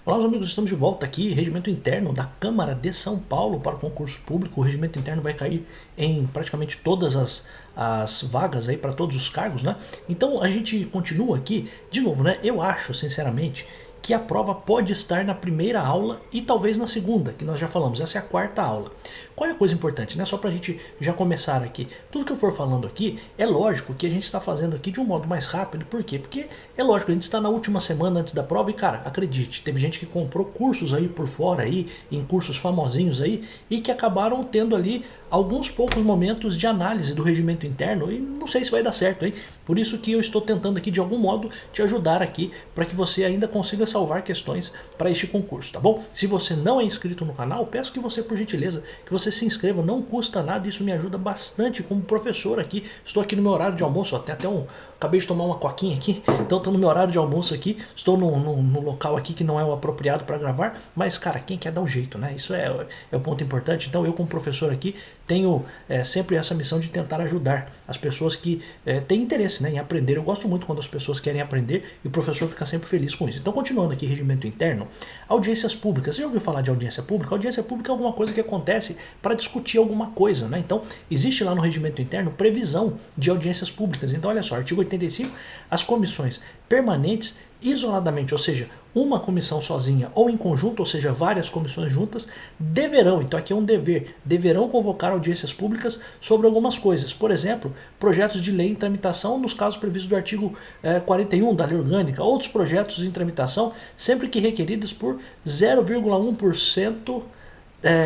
Olá, meus amigos, estamos de volta aqui. Regimento interno da Câmara de São Paulo para o concurso público. O regimento interno vai cair em praticamente todas as vagas aí para todos os cargos, né? Então a gente continua aqui. De novo, né? Eu acho, sinceramente, que a prova pode estar na primeira aula e talvez na segunda, que nós já falamos. Essa é a quarta aula. Qual é a coisa importante, né? Só para a gente já começar aqui. Tudo que eu for falando aqui, é lógico que a gente está fazendo aqui de um modo mais rápido. Por quê? Porque é lógico, a gente está na última semana antes da prova e, cara, acredite, teve gente que comprou cursos aí por fora, aí, em cursos famosinhos aí, e que acabaram tendo ali alguns poucos momentos de análise do regimento interno e não sei se vai dar certo aí. Por isso que eu estou tentando aqui de algum modo te ajudar aqui para que você ainda consiga salvar questões para este concurso, tá bom? Se você não é inscrito no canal, peço que você, por gentileza, que você se inscreva, não custa nada, isso me ajuda bastante como professor aqui. Estou aqui no meu horário de almoço, tem até acabei de tomar uma coquinha aqui, então estou no meu horário de almoço aqui, estou no local aqui que não é o apropriado para gravar, mas cara, quem quer dar um jeito, né? Isso é o ponto importante. Então eu como professor aqui tenho sempre essa missão de tentar ajudar as pessoas que têm interesse, né, em aprender. Eu gosto muito quando as pessoas querem aprender e o professor fica sempre feliz com isso. Então continuando aqui, regimento interno, audiências públicas. Você já ouviu falar de audiência pública? Audiência pública é alguma coisa que acontece para discutir alguma coisa, né? Então existe lá no regimento interno previsão de audiências públicas. Então olha só, artigo 85, as comissões permanentes isoladamente, ou seja, uma comissão sozinha ou em conjunto, ou seja, várias comissões juntas, deverão, então aqui é um dever, deverão convocar audiências públicas sobre algumas coisas. Por exemplo, projetos de lei em tramitação nos casos previstos do artigo 41 da Lei Orgânica, outros projetos em tramitação, sempre que requeridos por 0,1%,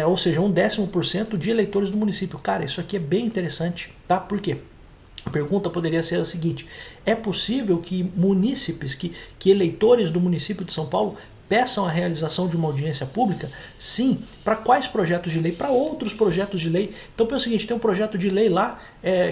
ou seja, 1/10% de eleitores do município. Cara, isso aqui é bem interessante, tá? Por quê? A pergunta poderia ser a seguinte: é possível que munícipes, que eleitores do município de São Paulo peçam a realização de uma audiência pública? Sim. Para quais projetos de lei? Para outros projetos de lei. Então, pensa o seguinte, tem um projeto de lei lá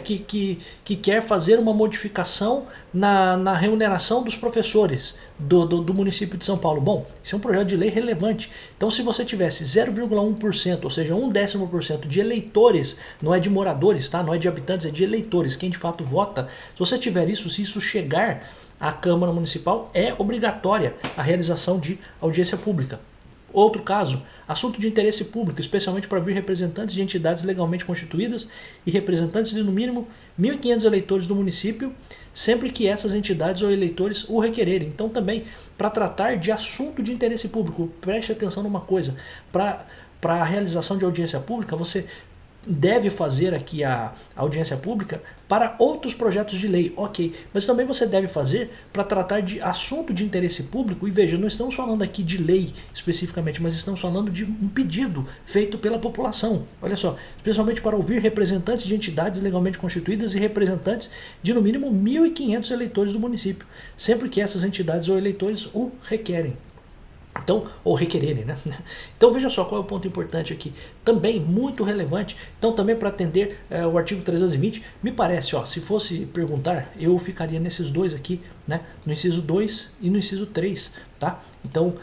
que quer fazer uma modificação na remuneração dos professores do município de São Paulo. Bom, isso é um projeto de lei relevante. Então, se você tivesse 0,1%, ou seja, 1/10% de eleitores, não é de moradores, tá? Não é de habitantes, é de eleitores, quem de fato vota. Se você tiver isso, se isso chegar à Câmara Municipal, é obrigatória a realização de audiência pública. Outro caso, assunto de interesse público, especialmente para vir representantes de entidades legalmente constituídas e representantes de no mínimo 1.500 eleitores do município, sempre que essas entidades ou eleitores o requererem. Então também, para tratar de assunto de interesse público, preste atenção numa coisa, para a realização de audiência pública, você deve fazer aqui a audiência pública para outros projetos de lei, ok, mas também você deve fazer para tratar de assunto de interesse público. E veja, não estamos falando aqui de lei especificamente, mas estamos falando de um pedido feito pela população, olha só, especialmente para ouvir representantes de entidades legalmente constituídas e representantes de no mínimo 1.500 eleitores do município, sempre que essas entidades ou eleitores o requerem. Então, ou requererem, né? Então veja só qual é o ponto importante aqui, também muito relevante. Então também para atender o artigo 320, me parece, ó, se fosse perguntar, eu ficaria nesses dois aqui, né? No inciso 2 e no inciso 3, tá? Então,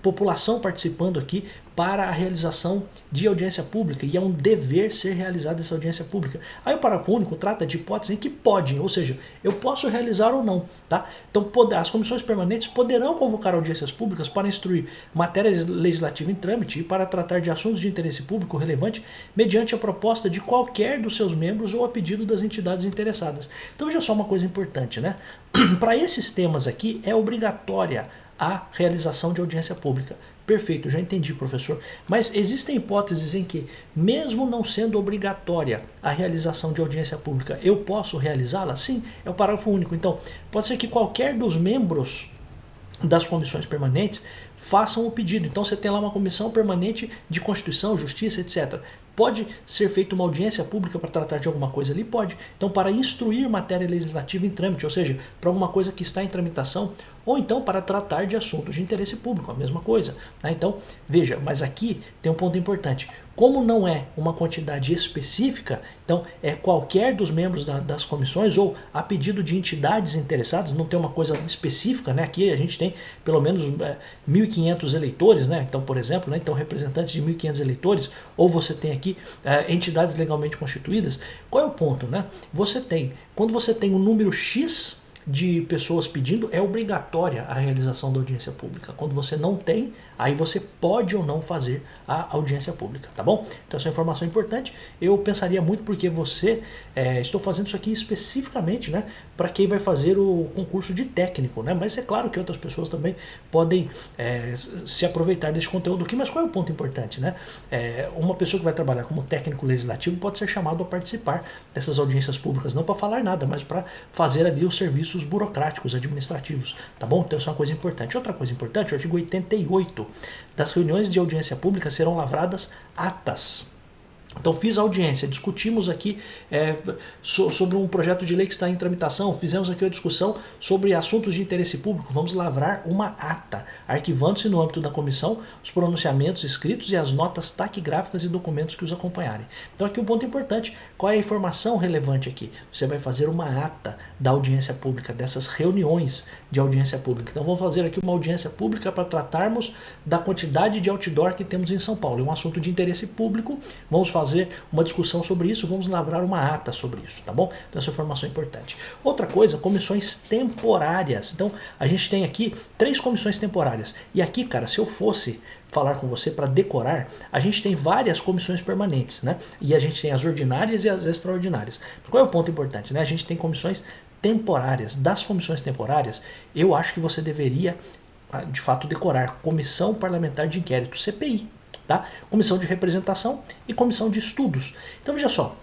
população participando aqui para a realização de audiência pública, e é um dever ser realizada essa audiência pública. Aí o parágrafo único trata de hipóteses em que podem, ou seja, eu posso realizar ou não, tá? Então as comissões permanentes poderão convocar audiências públicas para instruir matéria legislativa em trâmite e para tratar de assuntos de interesse público relevante mediante a proposta de qualquer dos seus membros ou a pedido das entidades interessadas. Então veja só uma coisa importante, né? Para esses temas aqui é obrigatória a realização de audiência pública. Perfeito, já entendi, professor. Mas existem hipóteses em que, mesmo não sendo obrigatória a realização de audiência pública, eu posso realizá-la? Sim, é o parágrafo único. Então, pode ser que qualquer dos membros das comissões permanentes façam o pedido. Então você tem lá uma comissão permanente de Constituição, Justiça, etc. Pode ser feita uma audiência pública para tratar de alguma coisa ali? Pode. Então, para instruir matéria legislativa em trâmite, ou seja, para alguma coisa que está em tramitação, ou então para tratar de assuntos de interesse público, a mesma coisa, né? Então, veja, mas aqui tem um ponto importante. Como não é uma quantidade específica, então é qualquer dos membros das comissões ou a pedido de entidades interessadas, não tem uma coisa específica, né? Aqui a gente tem pelo menos 1.500 eleitores, né? Então, por exemplo, né? Então representantes de 1.500 eleitores, ou você tem aqui entidades legalmente constituídas. Qual é o ponto, né? Quando você tem um número X de pessoas pedindo, é obrigatória a realização da audiência pública. Quando você não tem, aí você pode ou não fazer a audiência pública, tá bom? Então essa informação é importante. Eu pensaria muito porque estou fazendo isso aqui especificamente, né, para quem vai fazer o concurso de técnico, né? Mas é claro que outras pessoas também podem se aproveitar desse conteúdo aqui. Mas qual é o ponto importante, né? Uma pessoa que vai trabalhar como técnico legislativo pode ser chamado a participar dessas audiências públicas, não para falar nada, mas para fazer ali os serviços burocráticos, administrativos, tá bom? Então isso é uma coisa importante. Outra coisa importante, o artigo 88, das reuniões de audiência pública serão lavradas atas. Então fiz audiência, discutimos aqui sobre um projeto de lei que está em tramitação, fizemos aqui uma discussão sobre assuntos de interesse público, vamos lavrar uma ata, arquivando-se no âmbito da comissão os pronunciamentos escritos e as notas taquigráficas e documentos que os acompanharem. Então aqui um ponto importante, qual é a informação relevante aqui? Você vai fazer uma ata da audiência pública, dessas reuniões de audiência pública. Então vamos fazer aqui uma audiência pública para tratarmos da quantidade de outdoor que temos em São Paulo. É um assunto de interesse público, vamos fazer uma discussão sobre isso, vamos lavrar uma ata sobre isso, tá bom? Então essa informação é importante. Outra coisa, comissões temporárias. Então a gente tem aqui 3 comissões temporárias. E aqui, cara, se eu fosse falar com você para decorar, a gente tem várias comissões permanentes, né? E a gente tem as ordinárias e as extraordinárias. Qual é o ponto importante, né? A gente tem comissões temporárias. Das comissões temporárias, eu acho que você deveria, de fato, decorar Comissão Parlamentar de Inquérito, CPI. Tá? Comissão de representação e comissão de estudos. Então veja só,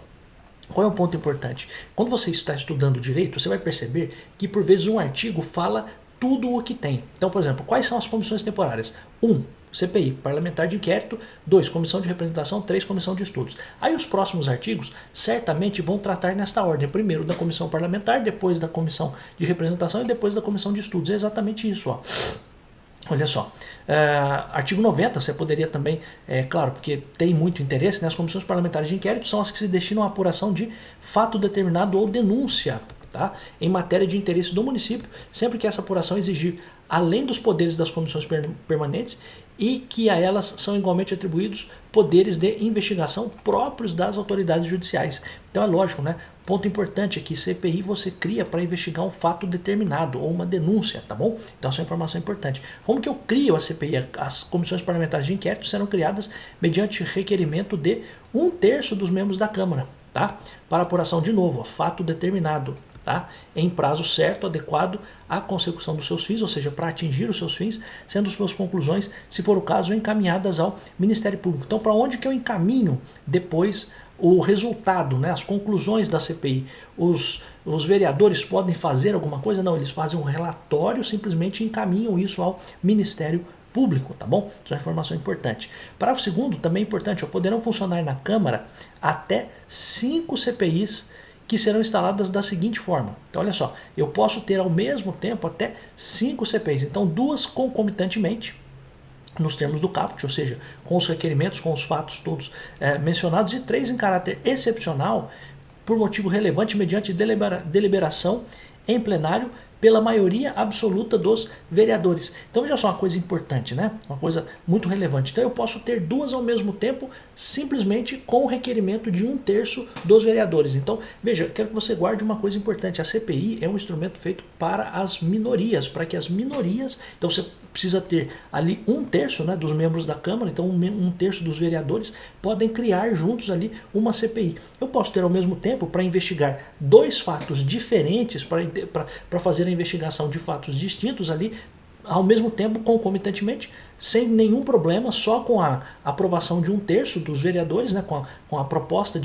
qual é o ponto importante? Quando você está estudando direito, você vai perceber que por vezes um artigo fala tudo o que tem. Então, por exemplo, quais são as comissões temporárias? 1. CPI, Parlamentar de Inquérito. 2. Comissão de representação. 3. Comissão de estudos. Aí os próximos artigos certamente vão tratar nesta ordem. Primeiro da comissão parlamentar, depois da comissão de representação e depois da comissão de estudos. É exatamente isso, ó. Olha só, artigo 90, você poderia também, claro, porque tem muito interesse, né? As comissões parlamentares de inquérito são as que se destinam à apuração de fato determinado ou denúncia, tá? Em matéria de interesse do município, sempre que essa apuração exigir além dos poderes das comissões permanentes e que a elas são igualmente atribuídos poderes de investigação próprios das autoridades judiciais. Então é lógico, né? Ponto importante é que CPI você cria para investigar um fato determinado ou uma denúncia, tá bom? Então essa é uma informação importante. Como que eu crio a CPI? As comissões parlamentares de inquérito serão criadas mediante requerimento de 1/3 dos membros da Câmara, tá? Para apuração de novo, fato determinado, tá? Em prazo certo, adequado à consecução dos seus fins, ou seja, para atingir os seus fins, sendo suas conclusões, se for o caso, encaminhadas ao Ministério Público. Então, para onde que eu encaminho depois o resultado, né, as conclusões da CPI? Os vereadores podem fazer alguma coisa? Não, eles fazem um relatório, simplesmente encaminham isso ao Ministério Público, tá bom? Isso é uma informação importante. Parágrafo 2º, também importante, poderão funcionar na Câmara até 5 CPIs que serão instaladas da seguinte forma. Então, olha só, eu posso ter ao mesmo tempo até 5 CPIs, então 2 concomitantemente, nos termos do caput, ou seja, com os requerimentos, com os fatos todos mencionados, e 3 em caráter excepcional, por motivo relevante, mediante deliberação em plenário, pela maioria absoluta dos vereadores. Então veja só uma coisa importante, né? Uma coisa muito relevante. Então eu posso ter 2 ao mesmo tempo, simplesmente com o requerimento de 1/3 dos vereadores. Então veja, quero que você guarde uma coisa importante. A CPI é um instrumento feito para as minorias, para que as minorias... Então você precisa ter ali 1/3, né, dos membros da Câmara, então 1/3 dos vereadores podem criar juntos ali uma CPI. Eu posso ter ao mesmo tempo, para investigar 2 fatos diferentes, para fazer a investigação de fatos distintos ali, ao mesmo tempo, concomitantemente, sem nenhum problema, só com a aprovação de 1/3 dos vereadores, né, com a proposta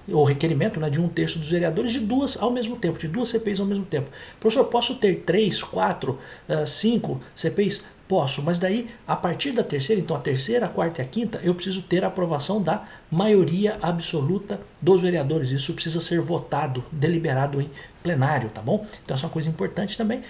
o requerimento, né, de 1/3 dos vereadores, de 2 ao mesmo tempo, de 2 CPIs ao mesmo tempo. Professor, posso ter 3, 4, 5 CPIs? Posso, mas daí, a partir da terceira, então a terceira, a quarta e a quinta, eu preciso ter a aprovação da maioria absoluta dos vereadores. Isso precisa ser votado, deliberado em plenário, tá bom? Então essa é uma coisa importante também.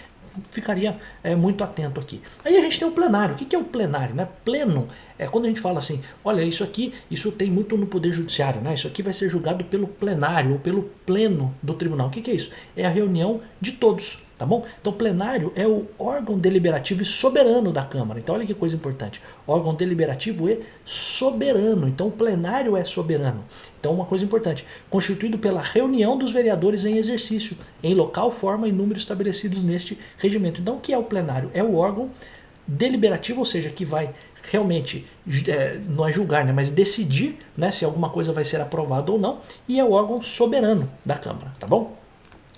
Ficaria muito atento aqui. Aí a gente tem o plenário. O que é o plenário, né? Pleno é quando a gente fala assim, olha, isso aqui, isso tem muito no Poder Judiciário, né? Isso aqui vai ser julgado pelo plenário ou pelo pleno do tribunal. O que é isso? É a reunião de todos. Tá bom? Então, plenário é o órgão deliberativo e soberano da Câmara. Então, olha que coisa importante. Órgão deliberativo e soberano. Então, o plenário é soberano. Então, uma coisa importante. Constituído pela reunião dos vereadores em exercício, em local, forma e número estabelecidos neste regimento. Então, o que é o plenário? É o órgão deliberativo, ou seja, que vai realmente, não é julgar, né, mas decidir, né, se alguma coisa vai ser aprovada ou não, e é o órgão soberano da Câmara, tá bom?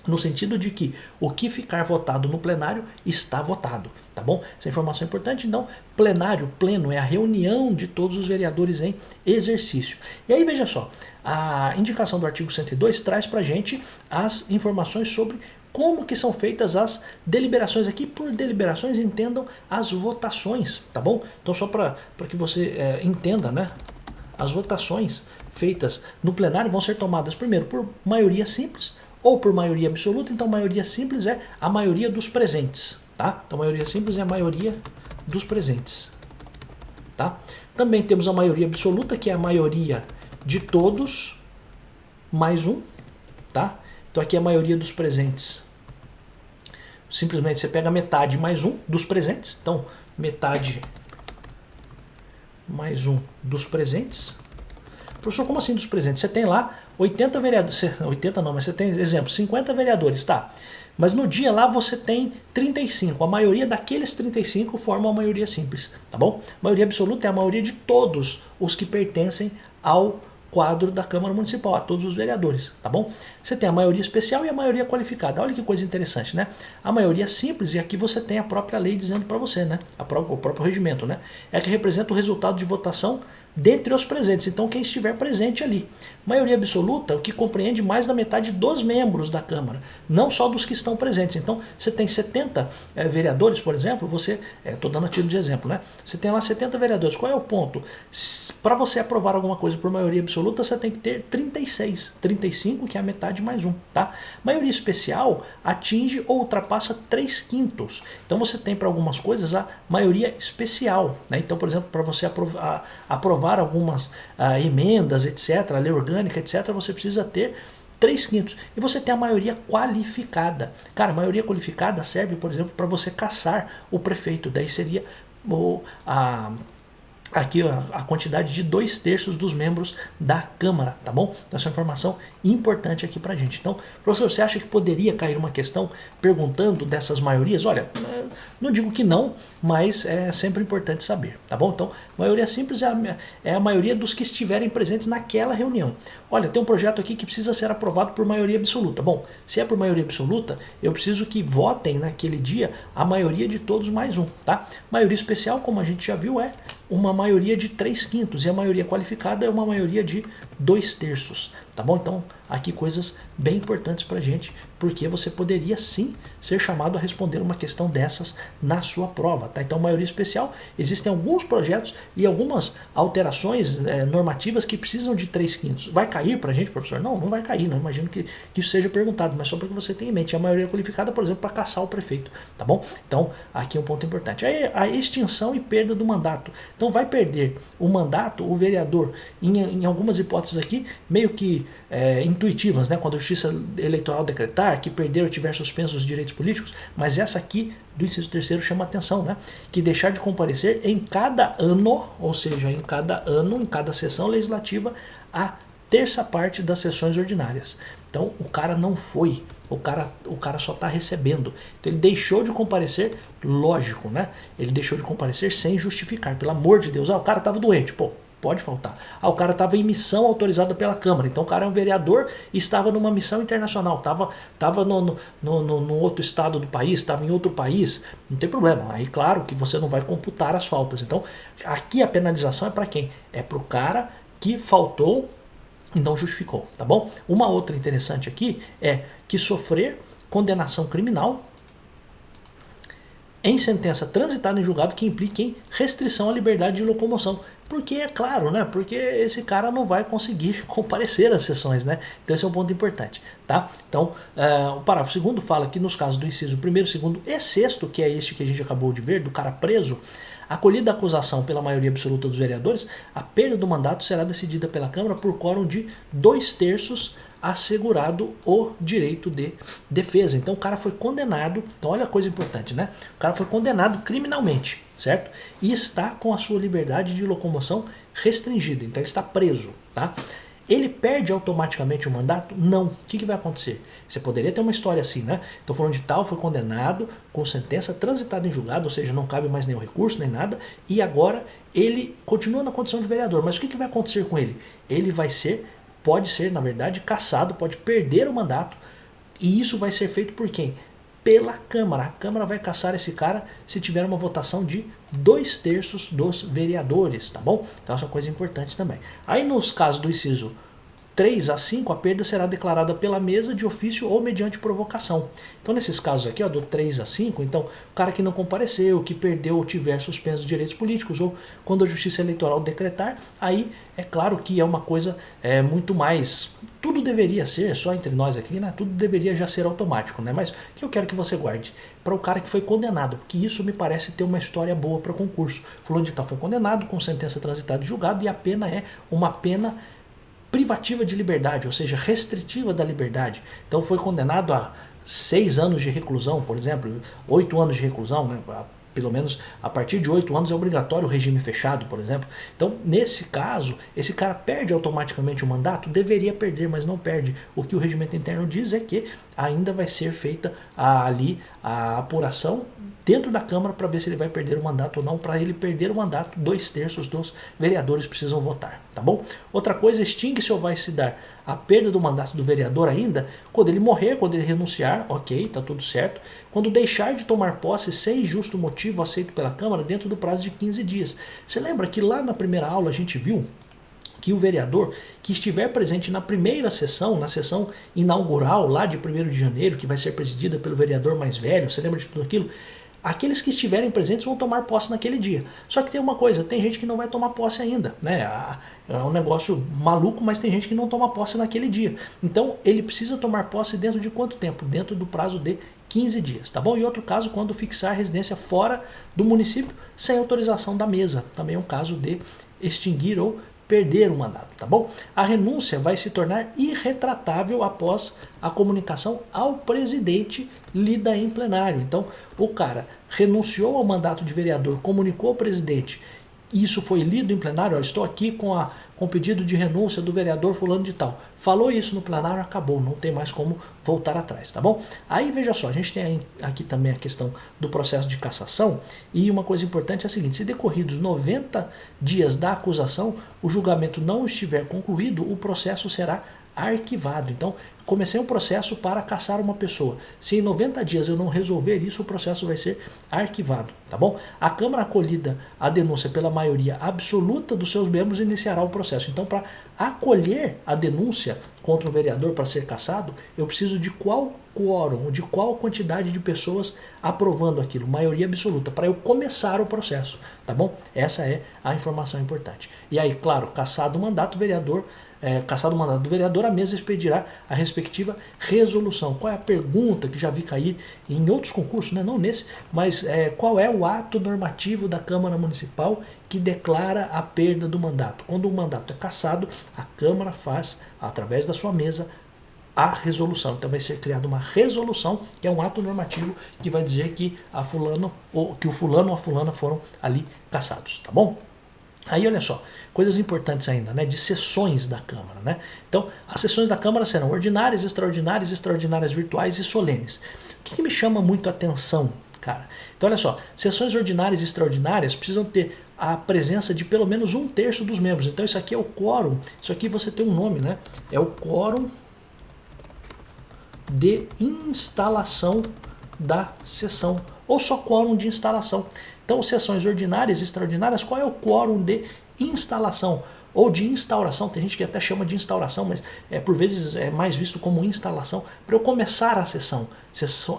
No sentido de que o que ficar votado no plenário está votado, tá bom? Essa informação é importante. Então, plenário, pleno, é a reunião de todos os vereadores em exercício. E aí, veja só, a indicação do artigo 102 traz pra gente as informações sobre como que são feitas as deliberações. Aqui, por deliberações, entendam as votações, tá bom? Então, só para que você entenda, né? As votações feitas no plenário vão ser tomadas primeiro por maioria simples ou por maioria absoluta. Então, maioria simples é a maioria dos presentes, tá? Então, maioria simples é a maioria dos presentes, tá? Também temos a maioria absoluta, que é a maioria de todos mais um, tá? Então, aqui é a maioria dos presentes. Simplesmente você pega metade mais um dos presentes. Então, metade mais um dos presentes. Professor, como assim dos presentes? Você tem lá 80 vereadores, 80 não, mas você tem, exemplo, 50 vereadores, tá? Mas no dia lá você tem 35, a maioria daqueles 35 formam a maioria simples, tá bom? A maioria absoluta é a maioria de todos os que pertencem ao quadro da Câmara Municipal, a todos os vereadores, tá bom? Você tem a maioria especial e a maioria qualificada. Olha que coisa interessante, né? A maioria simples, e aqui você tem a própria lei dizendo para você, né? O próprio regimento, né? É que representa o resultado de votação dentre os presentes, então quem estiver presente ali. Maioria absoluta, o que compreende mais da metade dos membros da Câmara, não só dos que estão presentes. Então, você tem 70 vereadores, por exemplo, você, estou dando a título de exemplo, né? Você tem lá 70 vereadores, qual é o ponto? Para você aprovar alguma coisa por maioria absoluta, você tem que ter 36, 35, que é a metade mais um, tá? Maioria especial atinge ou ultrapassa 3/5. Então, você tem para algumas coisas a maioria especial, né? Então, por exemplo, para você aprovar algumas emendas, etc., a lei orgânica, etc., você precisa ter 3/5. E você tem a maioria qualificada. Cara, a maioria qualificada serve, por exemplo, para você caçar o prefeito. Daí seria aqui a quantidade de 2/3 dos membros da Câmara, tá bom? Então essa é uma informação importante aqui pra gente. Então, professor, você acha que poderia cair uma questão perguntando dessas maiorias? Olha, não digo que não, mas é sempre importante saber, tá bom? Então, maioria simples é a maioria dos que estiverem presentes naquela reunião. Olha, tem um projeto aqui que precisa ser aprovado por maioria absoluta. Bom, se é por maioria absoluta, eu preciso que votem naquele dia a maioria de todos mais um, tá? Maioria especial, como a gente já viu, é uma maioria de 3/5, e a maioria qualificada é uma maioria de 2/3, tá bom? Então, aqui coisas bem importantes pra gente, porque você poderia sim ser chamado a responder uma questão dessas na sua prova, tá? Então, maioria especial, existem alguns projetos e algumas alterações normativas que precisam de 3/5. Vai cair pra gente, professor? Não, não vai cair, não imagino que isso seja perguntado, mas só para que você tenha em mente. A maioria qualificada, por exemplo, para caçar o prefeito, tá bom? Então, aqui é um ponto importante. Aí, a extinção e perda do mandato. Então, vai perder o mandato, o vereador, em algumas hipóteses aqui, meio que intuitivas, né? Quando a Justiça Eleitoral decretar que perder ou tiver suspenso os direitos políticos, mas essa aqui do inciso 3º chama atenção, né? Que deixar de comparecer em cada ano, ou seja, em cada ano, em cada sessão legislativa, a terça parte das sessões ordinárias. Então, o cara não foi, o cara só está recebendo. Então, ele deixou de comparecer, lógico, né? Ele deixou de comparecer sem justificar, pelo amor de Deus. O cara estava doente, pô, pode faltar. O cara estava em missão autorizada pela Câmara. Então o cara é um vereador e estava numa missão internacional. Estava no outro estado do país, estava em outro país. Não tem problema. Aí claro que você não vai computar as faltas. Então aqui a penalização é para quem? É para o cara que faltou e não justificou, tá bom? Uma outra interessante aqui é que sofrer condenação criminal em sentença transitada em julgado que implique em restrição à liberdade de locomoção. Porque é claro, né? Porque esse cara não vai conseguir comparecer às sessões, né? Então esse é um ponto importante, tá? Então, o parágrafo 2º fala que nos casos do inciso 1º, 2º e 6º, que é este que a gente acabou de ver, do cara preso, Acolhida a acusação pela maioria absoluta dos vereadores, a perda do mandato será decidida pela Câmara por quórum de 2/3, assegurado o direito de defesa. Então o cara foi condenado, então olha a coisa importante, né? O cara foi condenado criminalmente, certo? E está com a sua liberdade de locomoção restringida, então ele está preso, tá? Ele perde automaticamente o mandato? Não. O que vai acontecer? Você poderia ter uma história assim, né? Então falando de tal, foi condenado com sentença transitada em julgado, ou seja, não cabe mais nenhum recurso, nem nada, e agora ele continua na condição de vereador. Mas o que vai acontecer com ele? Ele vai ser, pode ser, na verdade, cassado, pode perder o mandato, e isso vai ser feito por quem? Pela Câmara. A Câmara vai cassar esse cara se tiver uma votação de 2/3 dos vereadores, tá bom? Então essa é uma coisa importante também. Aí nos casos do inciso 3 a 5, a perda será declarada pela mesa de ofício ou mediante provocação. Então nesses casos aqui, ó, do 3 a 5, então o cara que não compareceu, que perdeu ou tiver suspenso os direitos políticos, ou quando a Justiça Eleitoral decretar, aí é claro que é uma coisa muito mais... Tudo deveria ser, só entre nós aqui, né? Tudo deveria já ser automático, né? Mas o que eu quero que você guarde? Para o cara que foi condenado, porque isso me parece ter uma história boa para concurso. Fulano de tal foi condenado com sentença transitada e julgado, e a pena é uma pena privativa de liberdade, ou seja, restritiva da liberdade. Então foi condenado a 6 anos de reclusão, por exemplo, 8 anos de reclusão, né? Pelo menos a partir de 8 anos é obrigatório o regime fechado, por exemplo. Então, nesse caso, esse cara perde automaticamente o mandato? Deveria perder, mas não perde. O que o regimento interno diz é que ainda vai ser feita ali a apuração dentro da Câmara para ver se ele vai perder o mandato ou não. Para ele perder o mandato, 2/3 dos vereadores precisam votar, tá bom? Outra coisa, extingue-se ou vai se dar a perda do mandato do vereador ainda quando ele morrer, quando ele renunciar, ok, tá tudo certo. Quando deixar de tomar posse sem justo motivo aceito pela Câmara dentro do prazo de 15 dias. Você lembra que lá na primeira aula a gente viu que o vereador que estiver presente na primeira sessão, na sessão inaugural lá de 1º de janeiro, que vai ser presidida pelo vereador mais velho, você lembra de tudo aquilo? Aqueles que estiverem presentes vão tomar posse naquele dia. Só que tem uma coisa, tem gente que não vai tomar posse ainda, né? É um negócio maluco, mas tem gente que não toma posse naquele dia. Então ele precisa tomar posse dentro de quanto tempo? Dentro do prazo de 15 dias, tá bom? E outro caso, quando fixar a residência fora do município sem autorização da mesa. Também é um caso de extinguir ou perder o mandato, tá bom? A renúncia vai se tornar irretratável após a comunicação ao presidente lida em plenário. Então, o cara renunciou ao mandato de vereador, comunicou ao presidente, isso foi lido em plenário, ó, estou aqui com o pedido de renúncia do vereador fulano de tal. Falou isso no plenário, acabou, não tem mais como voltar atrás, tá bom? Aí veja só, a gente tem aqui também a questão do processo de cassação, e uma coisa importante é a seguinte: se decorridos 90 dias da acusação, o julgamento não estiver concluído, o processo será arquivado. Então, comecei um processo para cassar uma pessoa. Se em 90 dias eu não resolver isso, o processo vai ser arquivado, tá bom? A Câmara, acolhida a denúncia pela maioria absoluta dos seus membros, iniciará o processo. Então, para acolher a denúncia contra o vereador para ser cassado, eu preciso de qual quórum, de qual quantidade de pessoas aprovando aquilo, maioria absoluta, para eu começar o processo, tá bom? Essa é a informação importante. E aí, claro, cassado o mandato, o vereador cassado o mandato do vereador, a mesa expedirá a respectiva resolução. Qual é a pergunta que já vi cair em outros concursos, né? Não nesse, mas qual é o ato normativo da Câmara Municipal que declara a perda do mandato? Quando o mandato é cassado, a Câmara faz, através da sua mesa, a resolução. Então vai ser criada uma resolução, que é um ato normativo que vai dizer que que o fulano ou a fulana foram ali cassados, tá bom? Aí olha só, coisas importantes ainda, né, de sessões da Câmara, né? Então, as sessões da Câmara serão ordinárias, extraordinárias, extraordinárias virtuais e solenes. O que me chama muito a atenção, cara? Então olha só, sessões ordinárias e extraordinárias precisam ter a presença de pelo menos 1/3 dos membros. Então isso aqui é o quórum, isso aqui você tem um nome, né? É o quórum de instalação da sessão, ou só quórum de instalação. Então, sessões ordinárias e extraordinárias, qual é o quórum de instalação ou de instauração, tem gente que até chama de instauração, mas por vezes é mais visto como instalação, para eu começar a sessão.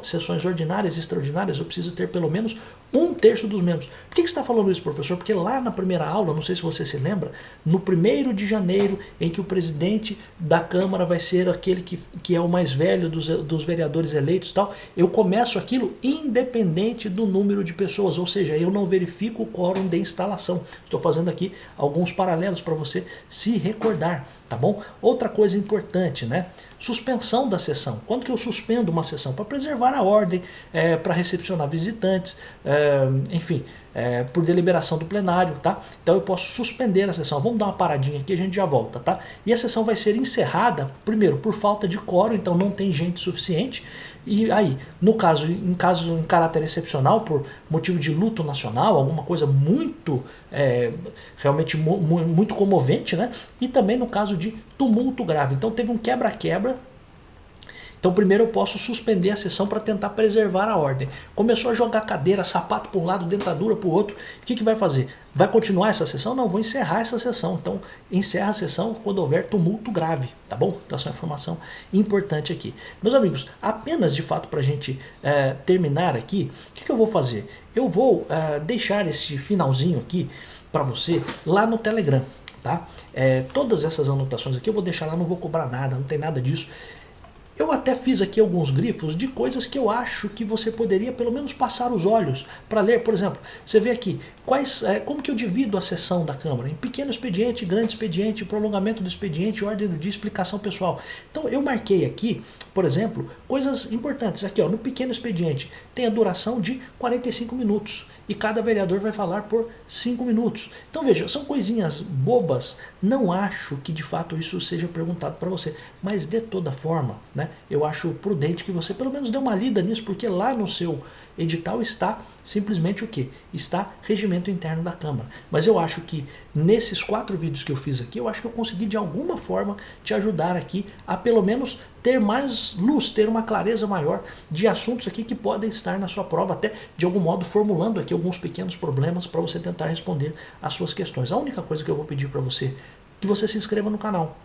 Sessões ordinárias e extraordinárias, eu preciso ter pelo menos 1/3 dos membros. Por que você está falando isso, professor? Porque lá na primeira aula, não sei se você se lembra, no 1º de janeiro, em que o presidente da Câmara vai ser aquele que é o mais velho dos vereadores eleitos e tal, eu começo aquilo independente do número de pessoas, ou seja, eu não verifico o quórum de instalação. Estou fazendo aqui alguns paralelos para você se recordar, tá bom? Outra coisa importante, né? Suspensão da sessão. Quando que eu suspendo uma sessão? Para preservar a ordem, para recepcionar visitantes, enfim, por deliberação do plenário, tá? Então eu posso suspender a sessão. Vamos dar uma paradinha aqui, a gente já volta, tá? E a sessão vai ser encerrada, primeiro, por falta de quórum, então não tem gente suficiente. E aí, em caráter excepcional, por motivo de luto nacional, alguma coisa muito, realmente muito comovente, né? E também no caso de tumulto grave. Então teve um quebra-quebra. Então primeiro eu posso suspender a sessão para tentar preservar a ordem. Começou a jogar cadeira, sapato para um lado, dentadura para o outro. O que vai fazer? Vai continuar essa sessão? Não, vou encerrar essa sessão. Então encerra a sessão quando houver tumulto grave, tá bom? Então essa é uma informação importante aqui. Meus amigos, apenas de fato para a gente terminar aqui, o que eu vou fazer? Eu vou deixar esse finalzinho aqui para você lá no Telegram, tá? Todas essas anotações aqui eu vou deixar lá, não vou cobrar nada, não tem nada disso. Eu até fiz aqui alguns grifos de coisas que eu acho que você poderia pelo menos passar os olhos para ler. Por exemplo, você vê aqui, como que eu divido a sessão da Câmara? Em pequeno expediente, grande expediente, prolongamento do expediente, ordem do dia, explicação pessoal. Então eu marquei aqui, por exemplo, coisas importantes. Aqui ó, no pequeno expediente tem a duração de 45 minutos e cada vereador vai falar por 5 minutos. Então veja, são coisinhas bobas, não acho que de fato isso seja perguntado para você, mas de toda forma, né, eu acho prudente que você pelo menos dê uma lida nisso, porque lá no seu edital está simplesmente o que? Está regimento interno da Câmara. Mas eu acho que nesses 4 vídeos que eu fiz aqui, eu acho que eu consegui de alguma forma te ajudar aqui a pelo menos ter mais luz, ter uma clareza maior de assuntos aqui que podem estar na sua prova, até de algum modo formulando aqui alguns pequenos problemas para você tentar responder as suas questões. A única coisa que eu vou pedir para você é que você se inscreva no canal.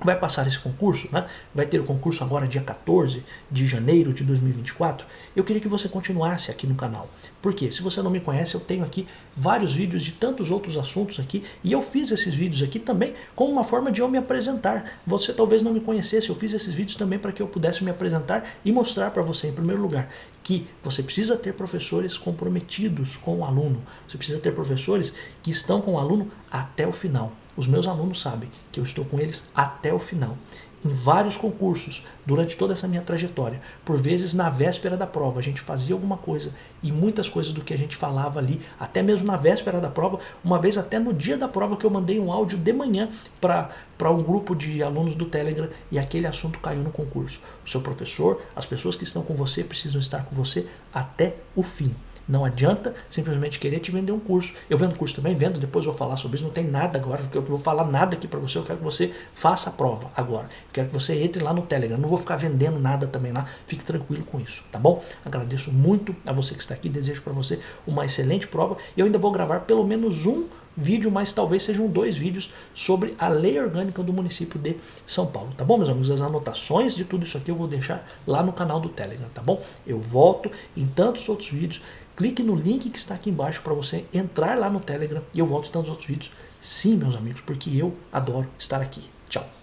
Vai passar esse concurso, né? Vai ter o concurso agora dia 14 de janeiro de 2024. Eu queria que você continuasse aqui no canal. Por quê? Se você não me conhece, eu tenho aqui vários vídeos de tantos outros assuntos aqui. E eu fiz esses vídeos aqui também como uma forma de eu me apresentar. Você talvez não me conhecesse, eu fiz esses vídeos também para que eu pudesse me apresentar e mostrar para você, em primeiro lugar, que você precisa ter professores comprometidos com o aluno. Você precisa ter professores que estão com o aluno até o final. Os meus alunos sabem que eu estou com eles até o final. Em vários concursos, durante toda essa minha trajetória, por vezes na véspera da prova, a gente fazia alguma coisa e muitas coisas do que a gente falava ali, até mesmo na véspera da prova, uma vez até no dia da prova que eu mandei um áudio de manhã para um grupo de alunos do Telegram e aquele assunto caiu no concurso. O seu professor, as pessoas que estão com você precisam estar com você até o fim. Não adianta simplesmente querer te vender um curso. Eu vendo curso também, vendo, depois eu vou falar sobre isso. Não tem nada agora, eu vou falar nada aqui para você. Eu quero que você faça a prova agora. Eu quero que você entre lá no Telegram. Não vou ficar vendendo nada também lá. Fique tranquilo com isso, tá bom? Agradeço muito a você que está aqui. Desejo para você uma excelente prova. E eu ainda vou gravar pelo menos um vídeo, mas talvez sejam 2 vídeos sobre a lei orgânica do município de São Paulo, tá bom, meus amigos? As anotações de tudo isso aqui eu vou deixar lá no canal do Telegram, tá bom? Eu volto em tantos outros vídeos. Clique no link que está aqui embaixo para você entrar lá no Telegram e eu volto em tantos outros vídeos. Sim, meus amigos, porque eu adoro estar aqui. Tchau.